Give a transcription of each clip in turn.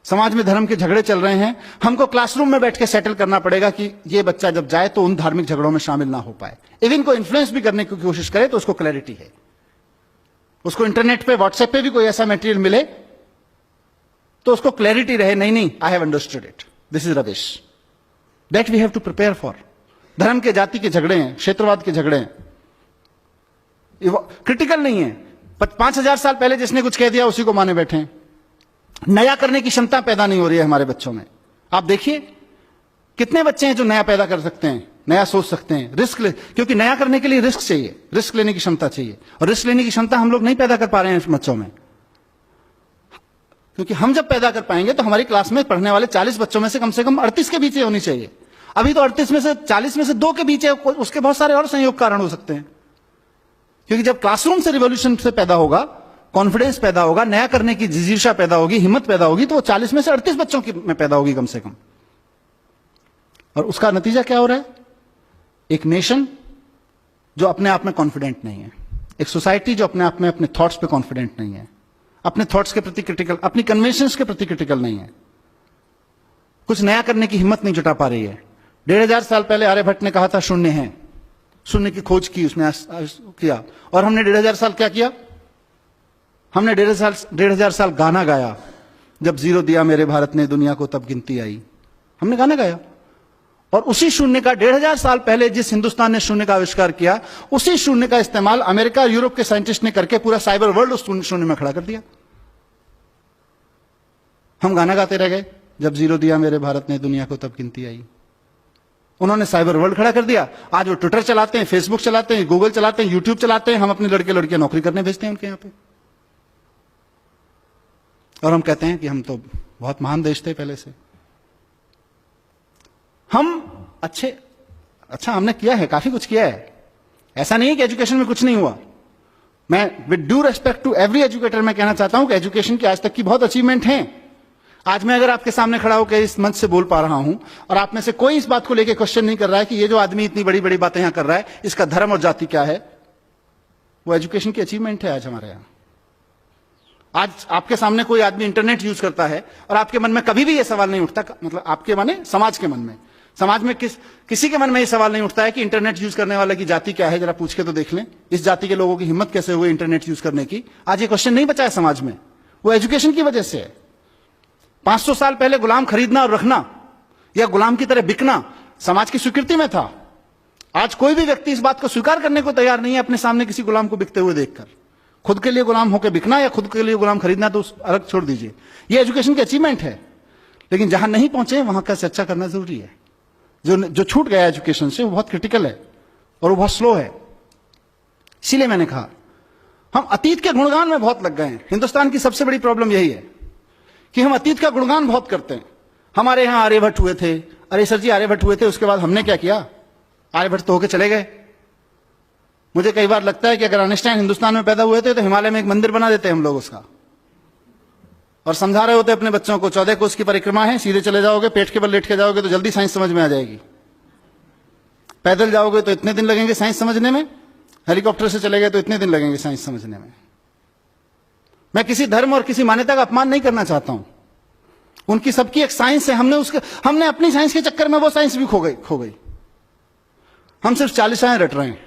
समाज में धर्म के झगड़े चल रहे हैं, हमको क्लासरूम में बैठ के सेटल करना पड़ेगा कि ये बच्चा जब जाए तो उन धार्मिक झगड़ों में शामिल ना हो पाए। इवन को इन्फ्लुएंस भी करने की कोशिश करे तो उसको क्लैरिटी है, उसको इंटरनेट पे व्हाट्सएप पे भी कोई ऐसा मटेरियल मिले तो उसको क्लैरिटी रहे, नहीं I have understood it, this is rubbish, that we have to prepare for. धर्म के जाति के झगड़े हैं, क्षेत्रवाद के झगड़े हैं, क्रिटिकल नहीं है। 5000 साल पहले जिसने कुछ कह दिया उसी को माने बैठे हैं। नया करने की क्षमता पैदा नहीं हो रही है हमारे बच्चों में। आप देखिए कितने बच्चे हैं जो नया पैदा कर सकते हैं, नया सोच सकते हैं, रिस्क ले, क्योंकि नया करने के लिए रिस्क चाहिए, रिस्क लेने की क्षमता चाहिए, और रिस्क लेने की क्षमता हम लोग नहीं पैदा कर पा रहे हैं बच्चों में। क्योंकि हम जब पैदा कर पाएंगे तो हमारी क्लास में पढ़ने वाले 40 बच्चों में से कम 38 के बीच होनी चाहिए। अभी तो 38 में से 40 में से 2 के बीच है, उसके बहुत सारे और संयोग कारण हो सकते हैं। क्योंकि जब क्लासरूम से रिवॉल्यूशन से पैदा होगा, कॉन्फिडेंस पैदा होगा, नया करने की जिजीशा पैदा होगी, हिम्मत पैदा होगी, तो वो 40 में से 38 बच्चों की में पैदा होगी कम से कम। और उसका नतीजा क्या हो रहा है? एक नेशन जो अपने आप में कॉन्फिडेंट नहीं है, एक सोसाइटी जो अपने आप में अपने थॉट्स पे कॉन्फिडेंट नहीं है, अपने थॉट्स के प्रति क्रिटिकल, अपनी कन्वेंशंस के प्रति क्रिटिकल नहीं है, कुछ नया करने की हिम्मत नहीं जुटा पा रही है। 1500 साल पहले आर्यभट्ट ने कहा था शून्य है, शून्य की खोज की उसने किया, और हमने 1500 साल क्या किया? हमने 1500 साल गाना गाया, जब जीरो दिया मेरे भारत ने दुनिया को तब गिनती आई। हमने गाना गाया, और उसी शून्य का 1500 साल पहले जिस हिंदुस्तान ने शून्य का आविष्कार किया, उसी शून्य का इस्तेमाल अमेरिका यूरोप के साइंटिस्ट ने करके पूरा साइबर वर्ल्ड उस शून्य में खड़ा कर दिया। हम गाना गाते रह गए, जब जीरो दिया मेरे भारत ने दुनिया को तब गिनती आई। उन्होंने साइबर वर्ल्ड खड़ा कर दिया। आज वो ट्विटर चलाते हैं, फेसबुक चलाते हैं, गूगल चलाते हैं, यूट्यूब चलाते हैं, हम अपने लड़के लड़कियां नौकरी करने भेजते हैं उनके यहां पे, और हम कहते हैं कि हम तो बहुत महान देश थे पहले से। हम अच्छा हमने किया है, काफी कुछ किया है, ऐसा नहीं है कि एजुकेशन में कुछ नहीं हुआ। मैं with due respect to every educator मैं कहना चाहता हूं कि एजुकेशन की आज तक की बहुत अचीवमेंट है। आज मैं अगर आपके सामने खड़ा होकर इस मंच से बोल पा रहा हूं और आप में से कोई इस बात को लेकर क्वेश्चन नहीं कर रहा है कि ये जो आदमी इतनी बड़ी बड़ी बातें यहां कर रहा है इसका धर्म और जाति क्या है, वो एजुकेशन की अचीवमेंट है आज हमारे यहां। आज आपके सामने कोई आदमी इंटरनेट यूज करता है और आपके मन में कभी भी यह सवाल नहीं उठता, मतलब आपके माने समाज के मन में, समाज में किसी के मन में यह सवाल नहीं उठता है कि इंटरनेट यूज करने वाले की जाति क्या है, जरा पूछ के तो देख लें, इस जाति के लोगों की हिम्मत कैसे हुई इंटरनेट यूज करने की। आज ये क्वेश्चन नहीं बचा है समाज में, वो एजुकेशन की वजह से है। 500 साल पहले गुलाम खरीदना और रखना या गुलाम की तरह बिकना समाज की स्वीकृति में था। आज कोई भी व्यक्ति इस बात को स्वीकार करने को तैयार नहीं है अपने सामने किसी गुलाम को बिकते हुए देखकर। खुद के लिए गुलाम होकर बिकना या खुद के लिए गुलाम खरीदना तो अलग छोड़ दीजिए, ये एजुकेशन की अचीवमेंट है। लेकिन जहां नहीं पहुंचे वहां का चर्चा करना जरूरी है। जो छूट गया एजुकेशन से वो बहुत क्रिटिकल है और वो बहुत स्लो है। इसीलिए मैंने कहा हम अतीत के गुणगान में बहुत लग गए हैं। हिंदुस्तान की सबसे बड़ी प्रॉब्लम यही है कि हम अतीत का गुणगान बहुत करते हैं। हमारे यहां आर्यभट्ट हुए थे, अरे सर जी आर्यभट्ट हुए थे, उसके बाद हमने क्या किया? आर्यभट्ट तो होके चले गए। मुझे कई बार लगता है कि अगर आइंस्टाइन हिंदुस्तान में पैदा हुए थे तो हिमालय में एक मंदिर बना देते हम लोग उसका, और समझा रहे होते अपने बच्चों को 14 कोस की परिक्रमा है, सीधे चले जाओगे, पेट के बल लेट के जाओगे तो जल्दी साइंस समझ में आ जाएगी। पैदल जाओगे तो इतने दिन लगेंगे साइंस समझने में, हेलीकॉप्टर से चले गए तो इतने दिन लगेंगे साइंस समझने में। मैं किसी धर्म और किसी मान्यता का अपमान नहीं करना चाहता हूं, उनकी सबकी एक साइंस है। हमने अपनी साइंस के चक्कर में वो साइंस भी खो गई। हम सिर्फ 40 रट रहे हैं,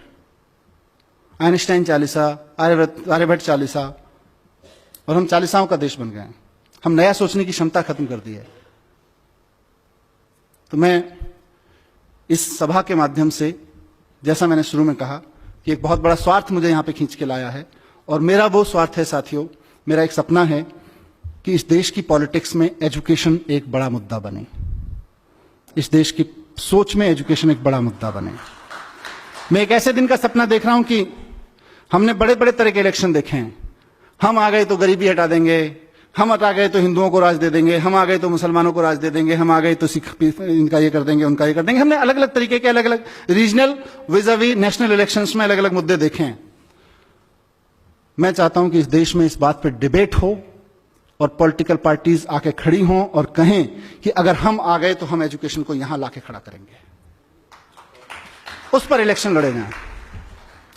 आइंस्टाइन 40, आर्यभट्ट 40, और हम 40 का देश बन गए हैं। हम नया सोचने की क्षमता खत्म कर दी है। तो मैं इस सभा के माध्यम से, जैसा मैंने शुरू में कहा कि एक बहुत बड़ा स्वार्थ मुझे यहां पे खींच के लाया है, और मेरा वो स्वार्थ है साथियों, मेरा एक सपना है कि इस देश की पॉलिटिक्स में एजुकेशन एक बड़ा मुद्दा बने, इस देश की सोच में एजुकेशन एक बड़ा मुद्दा बने। मैं एक ऐसे दिन का सपना देख रहा हूं कि हमने बड़े बड़े तरह के इलेक्शन देखे हैं। हम आ गए तो गरीबी हटा देंगे, हम हटा गए तो हिंदुओं को राज दे देंगे, हम आ गए तो मुसलमानों को राज दे देंगे, हम आ गए तो सिख इनका ये कर देंगे, उनका ये कर देंगे। हमने अलग अलग तरीके के अलग अलग रीजनल विज़ावी नेशनल इलेक्शंस में अलग अलग मुद्दे देखे हैं। मैं चाहता हूं कि इस देश में इस बात पर डिबेट हो और पॉलिटिकल पार्टीज आके खड़ी हों और कहें कि अगर हम आ गए तो हम एजुकेशन को यहां लाके खड़ा करेंगे, उस पर इलेक्शन लड़े जाएं।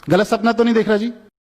गलत सपना तो नहीं देख रहा जी?